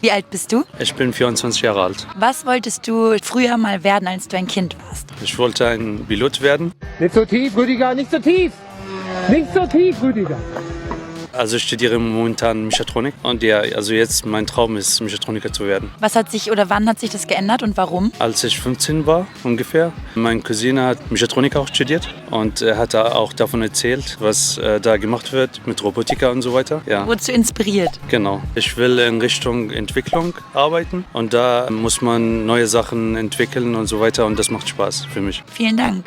Wie alt bist du? Ich bin 24 Jahre alt. Was wolltest du früher mal werden, als du ein Kind warst? Ich wollte ein Pilot werden. Nicht so tief, Rüdiger, nicht so tief! Nicht so tief, Rüdiger! Also ich studiere momentan Mechatronik und ja, also jetzt mein Traum ist, Mechatroniker zu werden. Was hat sich oder wann hat sich das geändert und warum? Als ich 15 war ungefähr, meine Cousine hat Mechatronik auch studiert und er hat auch davon erzählt, was da gemacht wird mit Robotika und so weiter. Ja, Wurdest du inspiriert? genau. Ich will in Richtung Entwicklung arbeiten und da muss man neue Sachen entwickeln und so weiter und das macht Spaß für mich. Vielen Dank.